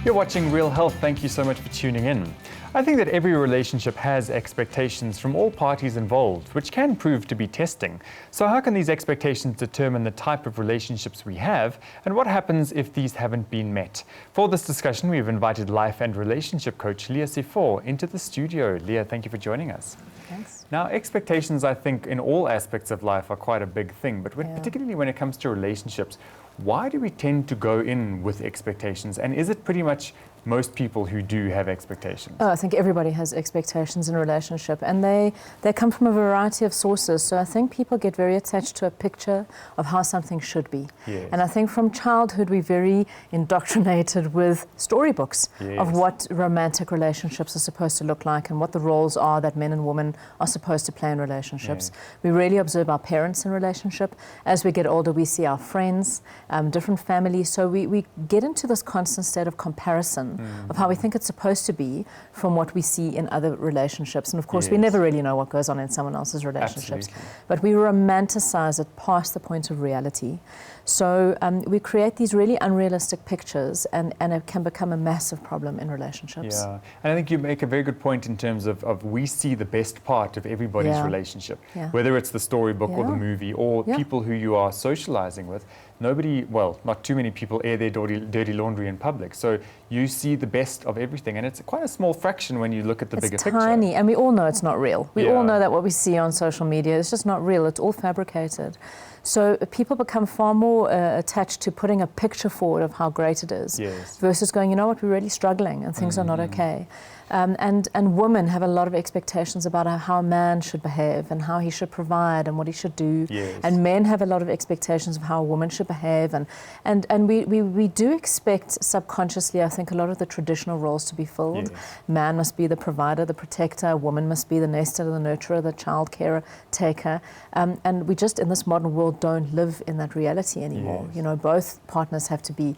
You're watching Real Health. Thank you so much for tuning in. I think that every relationship has expectations from all parties involved, which can prove to be testing. So how can these expectations determine the type of relationships we have, and what happens if these haven't been met? For this discussion, we've invited life and relationship coach Leah Sefor into the studio. Leah, thank you for joining us. Thanks. Now, expectations, I think, in all aspects of life are quite a big thing, but particularly when it comes to relationships, why do we tend to go in with expectations? And is it pretty much most people who do have expectations? Oh, I think everybody has expectations in a relationship, and they come from a variety of sources. So I think people get very attached to a picture of how something should be. Yes. And I think from childhood we're very indoctrinated with storybooks of what romantic relationships are supposed to look like and what the roles are that men and women are supposed to play in relationships. We really observe our parents in relationship. As we get older, we see our friends, different families. So we get into this constant state of comparison of how we think it's supposed to be from what we see in other relationships. And of course, we never really know what goes on in someone else's relationships. Absolutely. But we romanticize it past the point of reality. So we create these really unrealistic pictures, and it can become a massive problem in relationships. Yeah, and I think you make a very good point in terms of we see the best part of everybody's relationship, whether it's the storybook or the movie or people who you are socializing with. Nobody, well, not too many people air their dirty laundry in public. So you see the best of everything, and it's quite a small fraction when you look at the bigger picture. It's tiny, and we all know it's not real. We all know that what we see on social media is just not real. It's all fabricated. So people become far more attached to putting a picture forward of how great it is versus going, you know what, we're really struggling and things are not okay. And women have a lot of expectations about how a man should behave and how he should provide and what he should do. And men have a lot of expectations of how a woman should behave. And we do expect subconsciously, I think, a lot of the traditional roles to be filled. Man must be the provider, the protector. Woman must be the nester, the nurturer, the child carer, taker. And we just, in this modern world, don't live in that reality anymore. You know, both partners have to be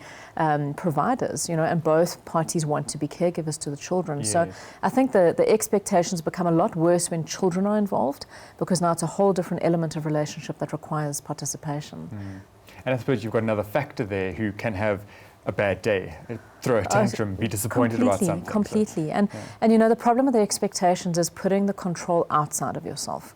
providers, you know, and both parties want to be caregivers to the children. So I think the expectations become a lot worse when children are involved, because now it's a whole different element of relationship that requires participation. And I suppose you've got another factor there who can have a bad day, throw a tantrum, be disappointed about something. Completely. And you know, the problem with the expectations is putting the control outside of yourself.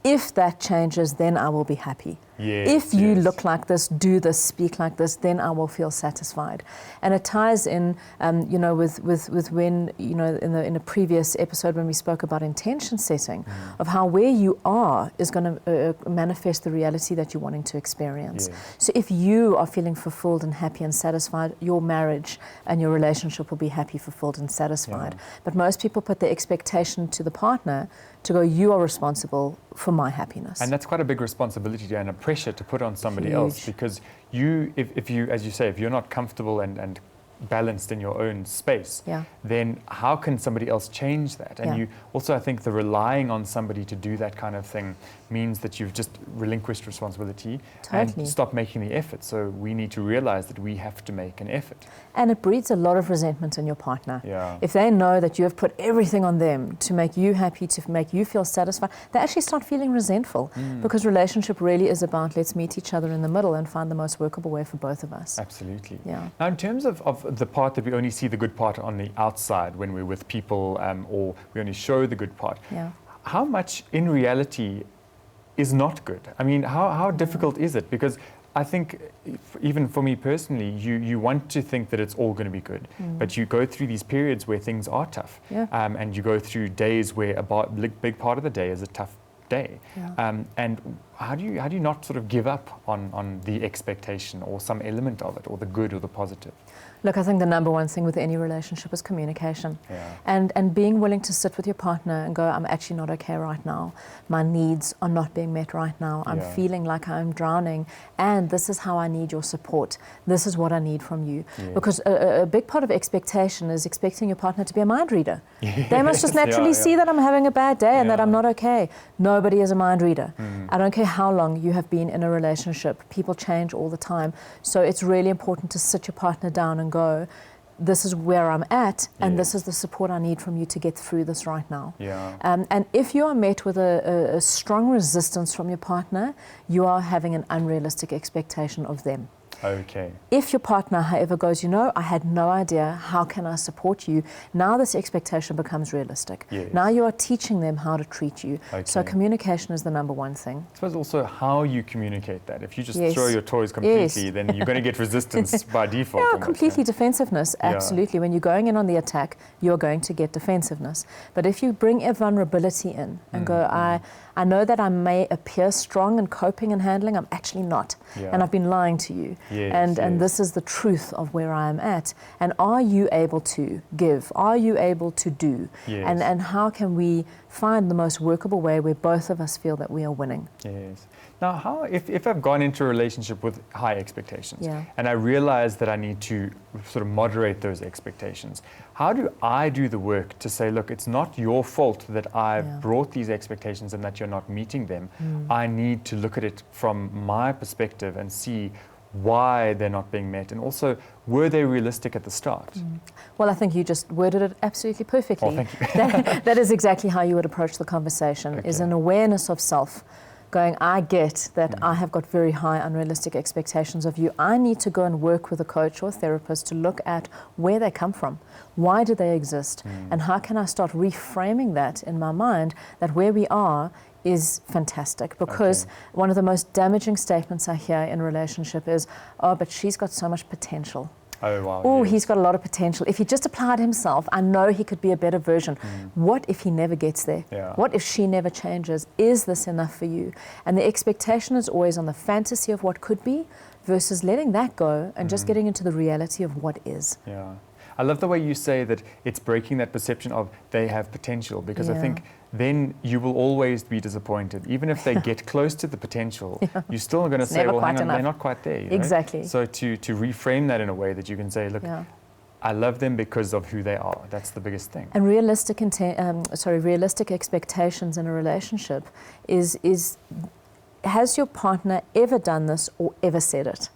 If that changes, then I will be happy. If you look like this, do this, speak like this, then I will feel satisfied. And it ties in, you know, with when, you know, in a previous episode when we spoke about intention setting, of how where you are is going to manifest the reality that you're wanting to experience. So if you are feeling fulfilled and happy and satisfied, your marriage and your relationship will be happy, fulfilled and satisfied. But most people put the expectation to the partner to go, you are responsible for my happiness. And that's quite a big responsibility and a pressure to put on somebody else, because you, if you, as you say, if you're not comfortable and balanced in your own space, then how can somebody else change that? And you also, I think, the relying on somebody to do that kind of thing means that you've just relinquished responsibility and stop making the effort. So we need to realize that we have to make an effort. And it breeds a lot of resentment in your partner. If they know that you have put everything on them to make you happy, to make you feel satisfied, they actually start feeling resentful, because relationship really is about let's meet each other in the middle and find the most workable way for both of us. Absolutely. Now, in terms of the part that we only see the good part on the outside when we're with people, or we only show the good part, how much in reality is not good? I mean, how difficult is it? Because I think, even for me personally, you want to think that it's all going to be good, but you go through these periods where things are tough, and you go through days where a big part of the day is a tough day. And how do you not sort of give up on the expectation or some element of it, or the good or the positive? Look, I think the number one thing with any relationship is communication. And being willing to sit with your partner and go, I'm actually not okay right now. My needs are not being met right now. I'm feeling like I'm drowning, and this is how I need your support. This is what I need from you. Because a big part of expectation is expecting your partner to be a mind reader. They must just naturally see that I'm having a bad day and that I'm not okay. Nobody is a mind reader. I don't care how long you have been in a relationship. People change all the time. So it's really important to sit your partner down and go, this is where I'm at, and this is the support I need from you to get through this right now. And if you are met with a strong resistance from your partner, you are having an unrealistic expectation of them. Okay. If your partner, however, goes, I had no idea, how can I support you? Now this expectation becomes realistic. Yes. Now you are teaching them how to treat you. Okay. So communication is the number one thing. I suppose also how you communicate that. If you just Yes. throw your toys completely, Yes. then you're going to get resistance by default. Yeah, almost, completely defensiveness, absolutely. When you're going in on the attack, you're going to get defensiveness. But if you bring a vulnerability in and go, I know that I may appear strong and coping and handling, I'm actually not. Yeah. And I've been lying to you. Yes, And this is the truth of where I am at. And are you able to give? Are you able to do? Yes. And how can we find the most workable way where both of us feel that we are winning? Yes. Now, if I've gone into a relationship with high expectations and I realize that I need to sort of moderate those expectations, how do I do the work to say, look, it's not your fault that I've brought these expectations and that you're not meeting them. I need to look at it from my perspective and see why they're not being met, and also, were they realistic at the start? Well, I think you just worded it absolutely perfectly. Oh, thank you. That is exactly how you would approach the conversation, is an awareness of self. Going, I get that I have got very high unrealistic expectations of you. I need to go and work with a coach or a therapist to look at where they come from. Why do they exist? And how can I start reframing that in my mind, that where we are is fantastic? Because one of the most damaging statements I hear in a relationship is, oh, but she's got so much potential. Oh, wow. Oh, yes. he's got a lot of potential. If he just applied himself, I know he could be a better version. What if he never gets there? Yeah. What if she never changes? Is this enough for you? And the expectation is always on the fantasy of what could be versus letting that go and just getting into the reality of what is. Yeah. I love the way you say that it's breaking that perception of they have potential, because I think then you will always be disappointed. Even if they get close to the potential, you're still going to say, well, hang on, they're not quite there. Exactly. So to reframe that in a way that you can say, look, I love them because of who they are. That's the biggest thing. And realistic expectations in a relationship is has your partner ever done this or ever said it?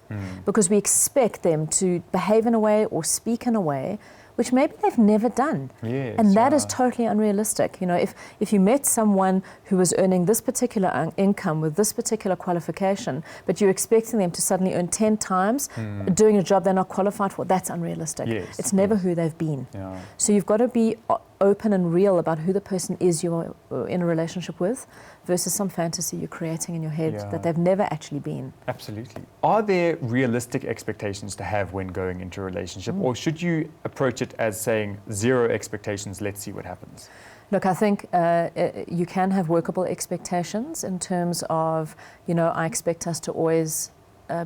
Because we expect them to behave in a way or speak in a way which maybe they've never done. Yes, and that is totally unrealistic. If you met someone who was earning this particular income with this particular qualification, but you're expecting them to suddenly earn 10 times doing a job they're not qualified for, that's unrealistic. Yes, it's never who they've been. Yeah. So you've got to be open and real about who the person is you're in a relationship with versus some fantasy you're creating in your head that they've never actually been. Absolutely. Are there realistic expectations to have when going into a relationship, or should you approach it as saying 0 expectations, let's see what happens? Look, I think you can have workable expectations in terms of, I expect us to always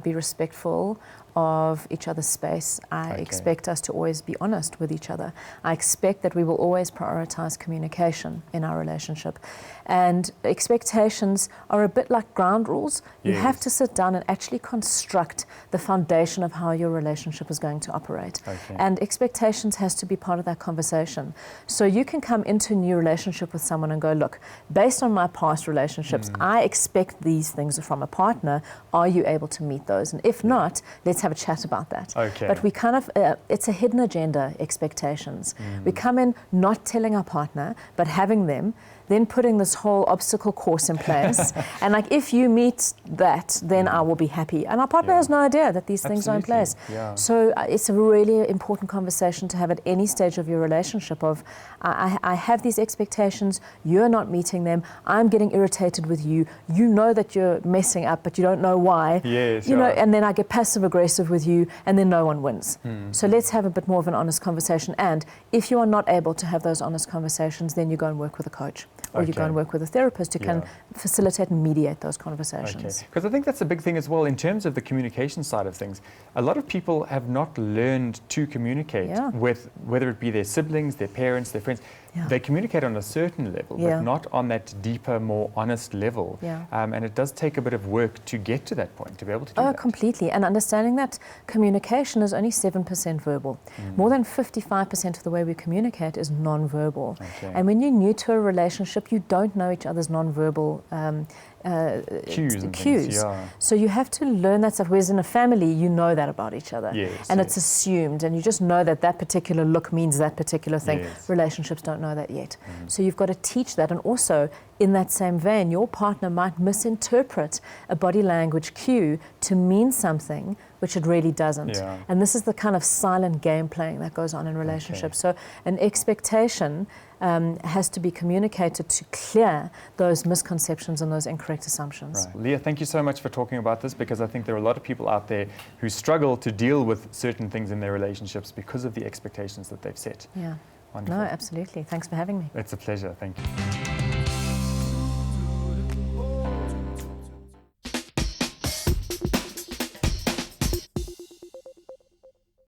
be respectful of each other's space. I expect us to always be honest with each other. I expect that we will always prioritize communication in our relationship. And expectations are a bit like ground rules. You have to sit down and actually construct the foundation of how your relationship is going to operate. And expectations has to be part of that conversation. So you can come into a new relationship with someone and go, look, based on my past relationships, I expect these things from a partner. Are you able to meet those? And if not, let's have a chat about that. But we kind of, it's a hidden agenda, expectations. We come in not telling our partner, but having them, then putting this whole obstacle course in place. And like, if you meet that, then I will be happy. And our partner has no idea that these things are in place. So it's a really important conversation to have at any stage of your relationship of, I have these expectations, you're not meeting them, I'm getting irritated with you, you know that you're messing up, but you don't know why. And then I get passive aggressive with you, and then no one wins. So let's have a bit more of an honest conversation. And if you are not able to have those honest conversations, then you go and work with a coach. Or you go and work with a therapist who can facilitate and mediate those conversations. Because I think that's a big thing as well in terms of the communication side of things. A lot of people have not learned to communicate with, whether it be their siblings, their parents, their friends. They communicate on a certain level, but not on that deeper, more honest level. And it does take a bit of work to get to that point, to be able to do that. Oh, completely. And understanding that communication is only 7% verbal. More than 55% of the way we communicate is non-verbal. And when you're new to a relationship, you don't know each other's non-verbal cues. So you have to learn that stuff. Whereas in a family, you know that about each other. And it's assumed, and you just know that that particular look means that particular thing. Relationships don't know that yet. So you've got to teach that. And also, in that same vein, your partner might misinterpret a body language cue to mean something which it really doesn't. Yeah. And this is the kind of silent game playing that goes on in relationships. So an expectation has to be communicated to clear those misconceptions and those incorrect assumptions. Right. Leah, thank you so much for talking about this, because I think there are a lot of people out there who struggle to deal with certain things in their relationships because of the expectations that they've set. Yeah. Wonderful. No, absolutely. Thanks for having me. It's a pleasure. Thank you.